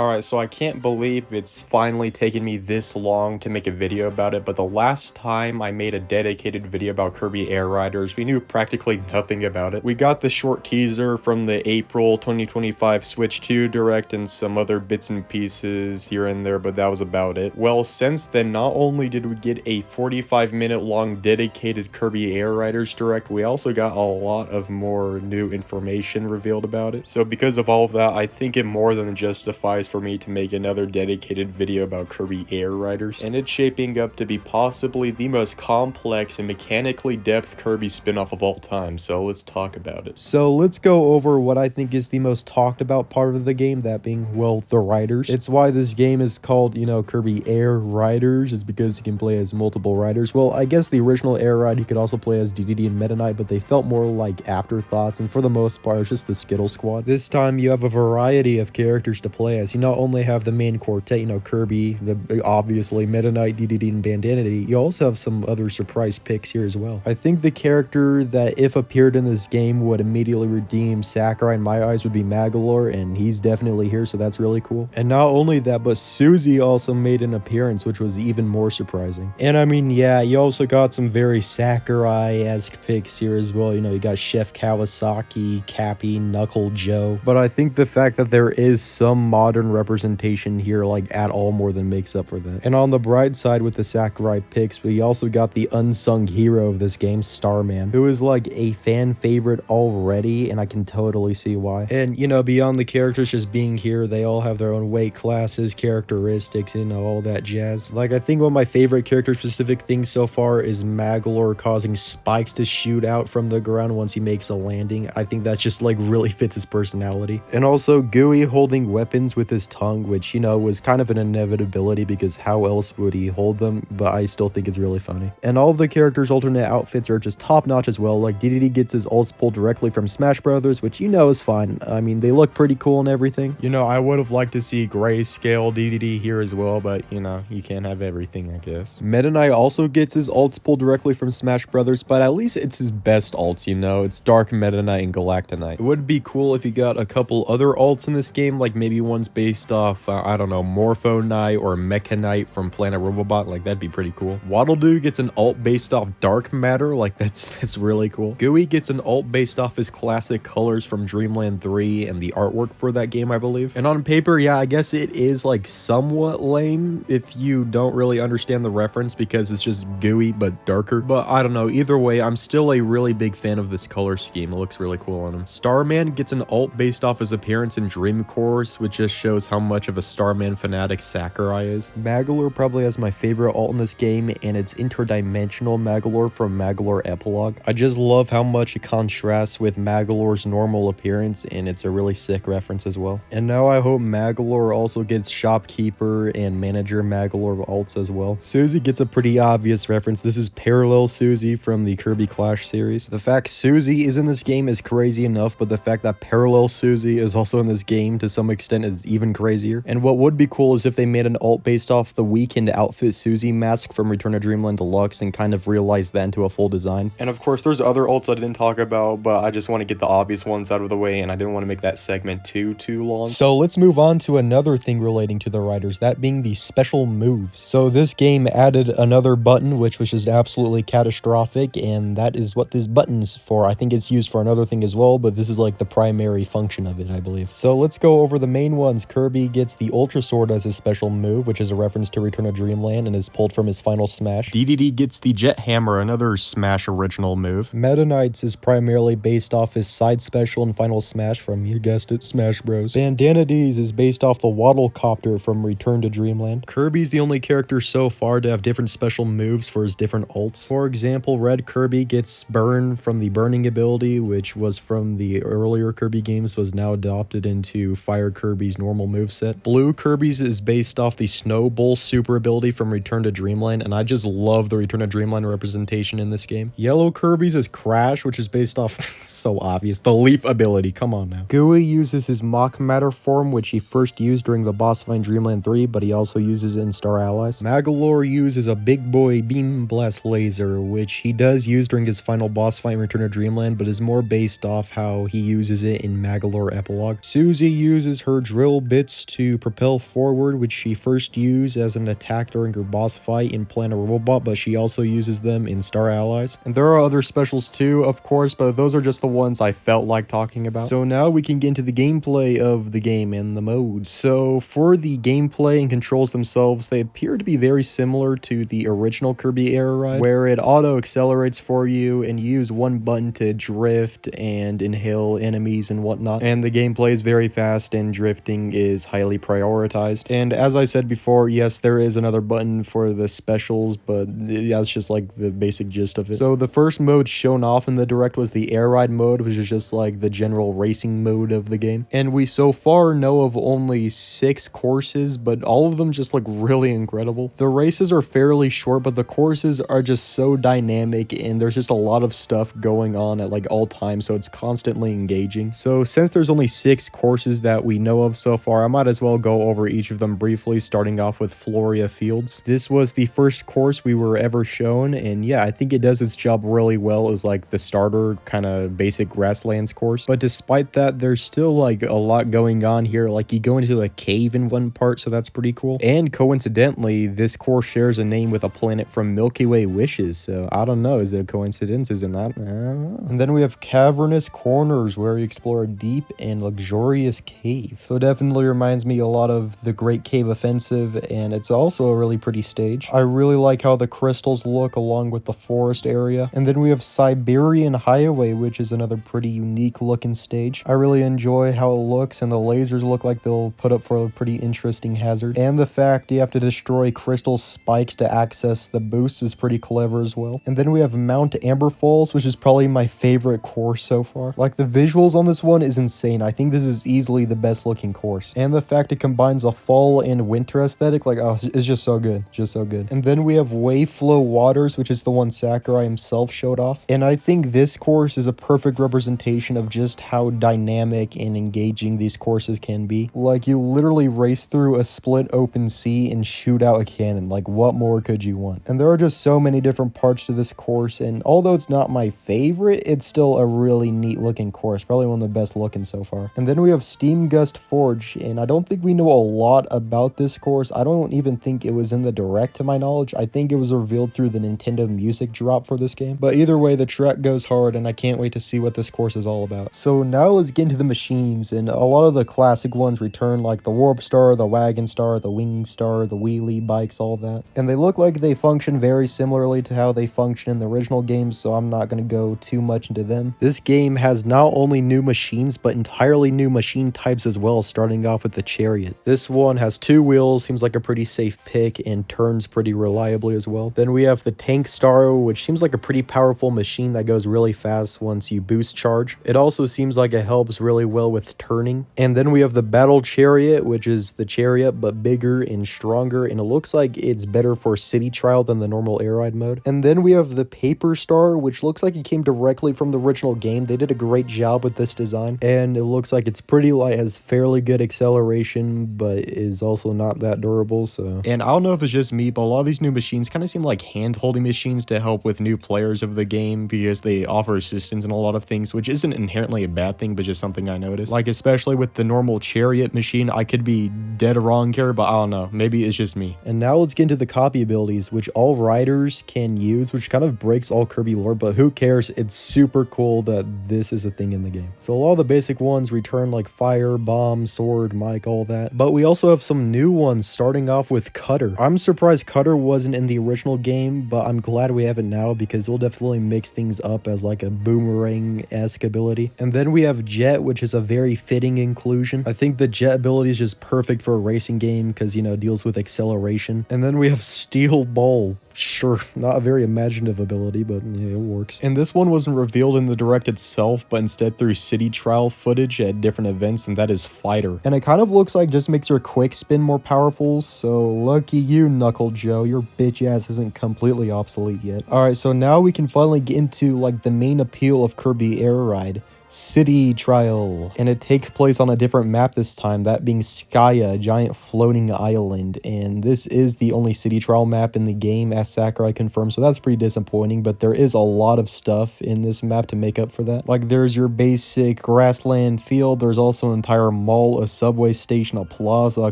Alright, so I can't believe it's finally taken me this long to make a video about it, but the last time I made a dedicated video about Kirby Air Riders, we knew practically nothing about it. We got the short teaser from the April 2025 Switch 2 Direct and some other bits and pieces here and there, but that was about it. Well, since then, not only did we get a 45-minute long dedicated Kirby Air Riders Direct, we also got a lot of more new information revealed about it. So because of all of that, I think it more than justifies for me to make another dedicated video about Kirby Air Riders, and it's shaping up to be possibly the most complex and mechanically depth Kirby spin-off of all time, so let's talk about it. So let's go over what I think is the most talked about part of the game, that being, well, the riders. It's why this game is called, you know, Kirby Air Riders, is because you can play as multiple riders. Well, I guess the original Air Ride you could also play as DDD and Meta Knight, but they felt more like afterthoughts, and for the most part, it's just the Skittle Squad. This time you have a variety of characters to play as. You not only have the main quartet, you know, Kirby, obviously Meta Knight, DDD, and Bandanity, you also have some other surprise picks here as well. I think the character that, if appeared in this game, would immediately redeem Sakurai in my eyes would be Magolor, and he's definitely here, so that's really cool. And not only that, but Suzy also made an appearance, which was even more surprising. And I mean, yeah, you also got some very Sakurai-esque picks here as well. You know, you got Chef Kawasaki, Cappy, Knuckle Joe. But I think the fact that there is some modern representation here, like, at all, more than makes up for that. And on the bright side with the Sakurai picks, we also got the unsung hero of this game, Starman, who is like a fan favorite already, and I can totally see why. And, you know, beyond the characters just being here, they all have their own weight classes, characteristics, you know, all that jazz. Like, I think one of my favorite character-specific things so far is Magolor causing spikes to shoot out from the ground once he makes a landing. I think that just, like, really fits his personality. And also Gooey holding weapons with his tongue, which, you know, was kind of an inevitability because how else would he hold them, but I still think it's really funny. And all of the characters' alternate outfits are just top-notch as well. Like, DDD gets his ults pulled directly from Smash Brothers, which, you know, is fine. I mean, they look pretty cool and everything. You know, I would have liked to see Grayscale DDD here as well, but, you know, you can't have everything, I guess. Meta Knight also gets his ults pulled directly from Smash Brothers, but at least it's his best ults, you know? It's Dark Meta Knight and Galactonite. It would be cool if you got a couple other ults in this game, like maybe one's based off, I don't know, Morpho Knight or Mecha Knight from Planet Robobot. Like, that'd be pretty cool. Waddle Doo gets an ult based off Dark Matter. Like, that's really cool. Gooey gets an ult based off his classic colors from Dreamland 3 and the artwork for that game, I believe. And on paper, yeah, I guess it is, like, somewhat lame if you don't really understand the reference because it's just Gooey but darker. But I don't know. Either way, I'm still a really big fan of this color scheme. It looks really cool on him. Starman gets an ult based off his appearance in Dream Course, which just shows how much of a Starman fanatic Sakurai is. Magolor probably has my favorite ult in this game, and it's interdimensional Magolor from Magolor Epilogue. I just love how much it contrasts with Magolor's normal appearance, and it's a really sick reference as well. And now I hope Magolor also gets Shopkeeper and Manager Magolor ults as well. Suzy gets a pretty obvious reference. This is Parallel Suzy from the Kirby Clash series. The fact Suzy is in this game is crazy enough, but the fact that Parallel Suzy is also in this game to some extent is even crazier. And what would be cool is if they made an ult based off the Weekend Outfit Suzy mask from Return to Dreamland Deluxe and kind of realized that into a full design. And of course, there's other ults I didn't talk about, but I just want to get the obvious ones out of the way, and I didn't want to make that segment too long. So let's move on to another thing relating to the riders, that being the special moves. So this game added another button, which was just absolutely catastrophic, and that is what this button's for. I think it's used for another thing as well, but this is like the primary function of it, I believe. So let's go over the main ones. Kirby gets the Ultra Sword as his special move, which is a reference to Return to Dreamland and is pulled from his final Smash. DDD gets the Jet Hammer, another Smash original move. Meta Knight's is primarily based off his side special and final Smash from, you guessed it, Smash Bros. Bandanity's is based off the Waddle Copter from Return to Dreamland. Kirby's the only character so far to have different special moves for his different ults. For example, Red Kirby gets Burn from the Burning ability, which was from the earlier Kirby games, was now adopted into Fire Kirby's normal moveset. Blue Kirby's is based off the Snowball super ability from Return to Dreamland, and I just love the Return to Dreamland representation in this game. Yellow Kirby's is Crash, which is based off, so obvious, the Leaf ability, come on now. Gooey uses his Mock Matter form, which he first used during the boss fight in Dreamland 3, but he also uses it in Star Allies. Magolor uses a Big Boy Beam Blast Laser, which he does use during his final boss fight in Return to Dreamland, but is more based off how he uses it in Magolor Epilogue. Suzy uses her Drill bits to propel forward, which she first used as an attack during her boss fight in Planet Robot, but she also uses them in Star Allies. And there are other specials too, of course, but those are just the ones I felt like talking about. So now we can get into the gameplay of the game and the modes. So for the gameplay and controls themselves, they appear to be very similar to the original Kirby Air Ride, where it auto accelerates for you and you use one button to drift and inhale enemies and whatnot. And the gameplay is very fast and drifting is highly prioritized. And as I said before, yes, there is another button for the specials, but yeah, it's just like the basic gist of it. So the first mode shown off in the direct was the Air Ride mode, which is just like the general racing mode of the game. And we so far know of only 6 courses, but all of them just look really incredible. The races are fairly short, but the courses are just so dynamic and there's just a lot of stuff going on at like all times, so it's constantly engaging. So since there's only 6 courses that we know of so far, I might as well go over each of them briefly, starting off with Floria Fields. This was the first course we were ever shown, and yeah, I think it does its job really well as like the starter kind of basic grasslands course. But despite that, there's still like a lot going on here. Like you go into a cave in one part, so that's pretty cool. And coincidentally, this course shares a name with a planet from Milky Way Wishes, so I don't know, is it a coincidence? Is it not? I don't know. And then we have Cavernous Corners, where you explore a deep and luxurious cave. So it definitely reminds me a lot of the Great Cave Offensive, and it's also a really pretty stage. I really like how the crystals look along with the forest area. And then we have Siberian Highway, which is another pretty unique looking stage. I really enjoy how it looks, and the lasers look like they'll put up for a pretty interesting hazard. And the fact you have to destroy crystal spikes to access the boost is pretty clever as well. And then we have Mount Amber Falls, which is probably my favorite course so far. Like the visuals on this one is insane. I think this is easily the best looking course. And the fact it combines a fall and winter aesthetic, like, oh, it's just so good. Just so good. And then we have Waveflow Waters, which is the one Sakurai himself showed off. And I think this course is a perfect representation of just how dynamic and engaging these courses can be. Like, you literally race through a split open sea and shoot out a cannon. Like, what more could you want? And there are just so many different parts to this course, and although it's not my favorite, it's still a really neat looking course. Probably one of the best looking so far. And then we have Steam Gust Forge, and I don't think we know a lot about this course. I don't even think it was in the direct to my knowledge. I think it was revealed through the Nintendo Music drop for this game. But either way, the track goes hard, and I can't wait to see what this course is all about. So now let's get into the machines, and a lot of the classic ones return, like the Warp Star, the Wagon Star, the Wing Star, the Wheelie Bikes, all that. And they look like they function very similarly to how they function in the original games, so I'm not going to go too much into them. This game has not only new machines, but entirely new machine types as well, starting off with the Chariot. This one has 2 wheels, seems like a pretty safe pick, and turns pretty reliably as well. Then we have the Tank Star, which seems like a pretty powerful machine that goes really fast once you boost charge. It also seems like it helps really well with turning. And then we have the Battle Chariot, which is the Chariot but bigger and stronger, and it looks like it's better for city trial than the normal air ride mode. And then we have the Paper Star, which looks like it came directly from the original game. They did a great job with this design, and it looks like it's pretty light, has fairly good acceleration, but is also not that durable. So, and I don't know if it's just me, but a lot of these new machines kind of seem like hand-holding machines to help with new players of the game, because they offer assistance in a lot of things, which isn't inherently a bad thing, but just something I noticed. Like, especially with the normal Chariot machine, I could be dead wrong here, but I don't know, maybe it's just me. And now let's get into the copy abilities, which all riders can use, which kind of breaks all Kirby lore, but who cares? It's super cool that this is a thing in the game. So a lot of the basic ones return, like fire, bomb, sword, mic, all that. But we also have some new ones, starting off with Cutter. I'm surprised Cutter wasn't in the original game, but I'm glad we have it now, because it'll definitely mix things up as like a boomerang-esque ability. And then we have Jet, which is a very fitting inclusion. I think the Jet ability is just perfect for a racing game, because, you know, it deals with acceleration. And then we have Steel Ball. Sure, not a very imaginative ability, but yeah, it works. And this one wasn't revealed in the direct itself, but instead through city trial footage at different events, and that is Fighter. And it kind of looks like just makes your quick spin more powerful, so lucky you, Knuckle Joe. Your bitch ass isn't completely obsolete yet. Alright, so now we can finally get into like the main appeal of Kirby Air Ride. City Trial, and it takes place on a different map this time, that being Skya, a giant floating island, and this is the only City Trial map in the game, as Sakurai confirmed, so that's pretty disappointing, but there is a lot of stuff in this map to make up for that. Like, there's your basic grassland field, there's also an entire mall, a subway station, a plaza, a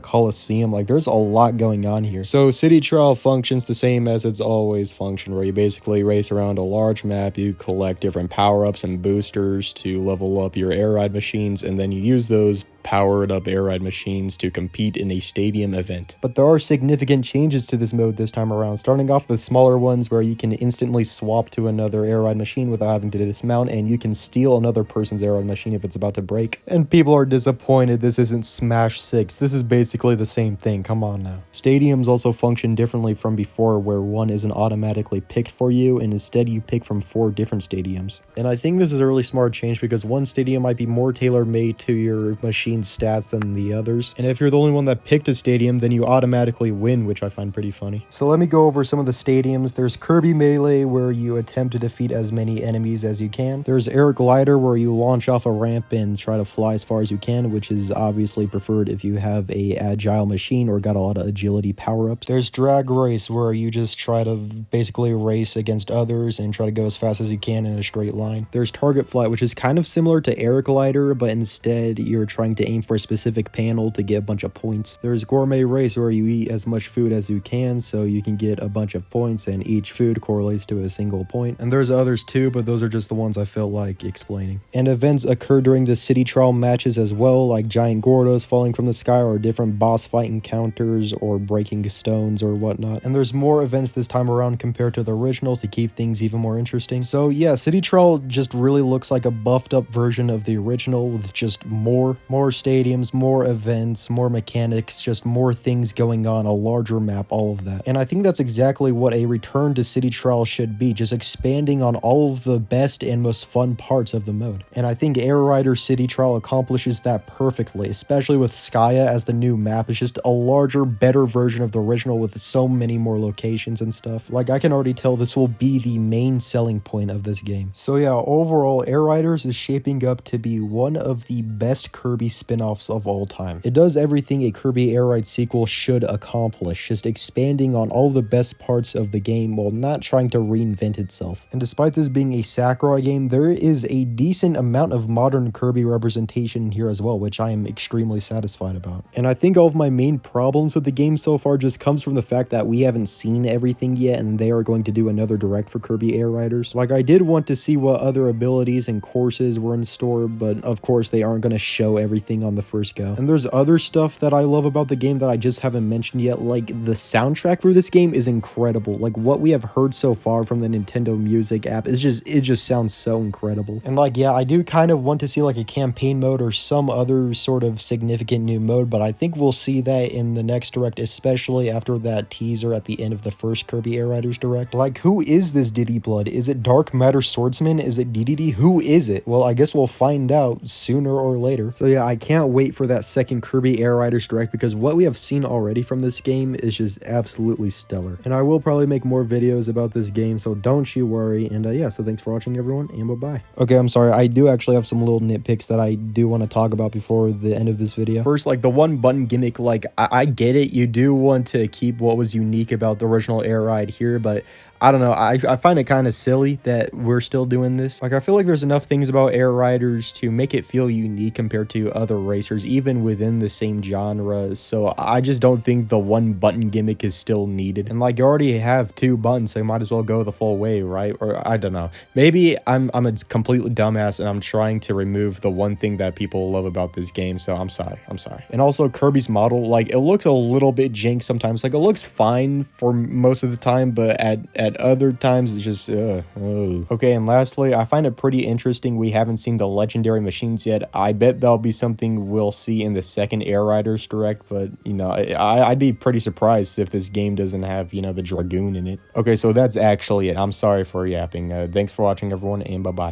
coliseum, like, there's a lot going on here. So City Trial functions the same as it's always functioned, where you basically race around a large map, you collect different power-ups and boosters to level up your air ride machines, and then you use those powered up air ride machines to compete in a stadium event. But there are significant changes to this mode this time around, starting off with smaller ones where you can instantly swap to another air ride machine without having to dismount, and you can steal another person's air ride machine if it's about to break. And people are disappointed this isn't Smash 6. This is basically the same thing, come on now. Stadiums also function differently from before, where one isn't automatically picked for you, and instead you pick from 4 different stadiums. And I think this is a really smart change because one stadium might be more tailor-made to your machine's stats than the others, and if you're the only one that picked a stadium, then you automatically win, which I find pretty funny. So let me go over some of the stadiums. There's Kirby Melee, where you attempt to defeat as many enemies as you can. There's Air Glider, where you launch off a ramp and try to fly as far as you can, which is obviously preferred if you have a agile machine or got a lot of agility power-ups. There's Drag Race, where you just try to basically race against others and try to go as fast as you can in a straight line. There's Target Flight, which is kind of similar to Air Glider, but instead you're trying to aim for a specific panel to get a bunch of points. There's Gourmet Race, where you eat as much food as you can so you can get a bunch of points, and each food correlates to a single point. And there's others too, but those are just the ones I felt like explaining. And events occur during the City Trial matches as well, like giant Gordos falling from the sky, or different boss fight encounters, or breaking stones or whatnot. And there's more events this time around compared to the original to keep things even more interesting. So yeah, City Trial just really looks like a buffed up version of the original, with just more stadiums, more events, more mechanics, just more things going on, a larger map, all of that. And I think that's exactly what a return to City Trial should be, just expanding on all of the best and most fun parts of the mode. And I think Air Rider City Trial accomplishes that perfectly, especially with Skya as the new map. It's just a larger, better version of the original with so many more locations and stuff. Like, I can already tell this will be the main selling point of this game. So yeah, overall, Air Riders is shaping up to be one of the best Kirby spin-offs of all time. It does everything a Kirby Air Ride sequel should accomplish, just expanding on all the best parts of the game while not trying to reinvent itself. And despite this being a Sakurai game, there is a decent amount of modern Kirby representation here as well, which I am extremely satisfied about. And I think all of my main problems with the game so far just comes from the fact that we haven't seen everything yet, and they are going to do another direct for Kirby Air Riders. Like, I did want to see what other abilities and courses were in store, but of course they aren't going to show everything on the first go. And there's other stuff that I love about the game that I just haven't mentioned yet. Like, the soundtrack for this game is incredible. Like, what we have heard so far from the Nintendo Music app is it just sounds so incredible. And like, yeah, I do kind of want to see like a campaign mode or some other sort of significant new mode, but I think we'll see that in the next direct, especially after that teaser at the end of the first Kirby Air Riders direct. Like, who is this Diddy Blood? Is it Dark Matter Swordsman? Is it DDD? Who is it? Well, I guess we'll find out sooner or later. So yeah, I can't wait for that second Kirby Air Riders direct, because what we have seen already from this game is just absolutely stellar. And I will probably make more videos about this game, so don't you worry. And yeah, so thanks for watching, everyone, and bye-bye. Okay, I'm sorry, I do actually have some little nitpicks that I do want to talk about before the end of this video. First, like, the one button gimmick, like, I get it, you do want to keep what was unique about the original Air Ride here, but I don't know, I find it kind of silly that we're still doing this. Like, I feel like there's enough things about Air Riders to make it feel unique compared to other racers, even within the same genre, so I just don't think the one button gimmick is still needed. And like, you already have 2 buttons, so you might as well go the full way, right? Or I don't know. Maybe I'm a completely dumbass and I'm trying to remove the one thing that people love about this game, so I'm sorry. And also, Kirby's model, like, it looks a little bit jank sometimes. Like, it looks fine for most of the time, but at other times it's just okay. And lastly, I find it pretty interesting we haven't seen the legendary machines yet. I bet that'll be something we'll see in the second Air Riders direct, but you know, I'd be pretty surprised if this game doesn't have, you know, the Dragoon in it. Okay, so that's actually it. I'm sorry for yapping. Thanks for watching, everyone, and bye-bye.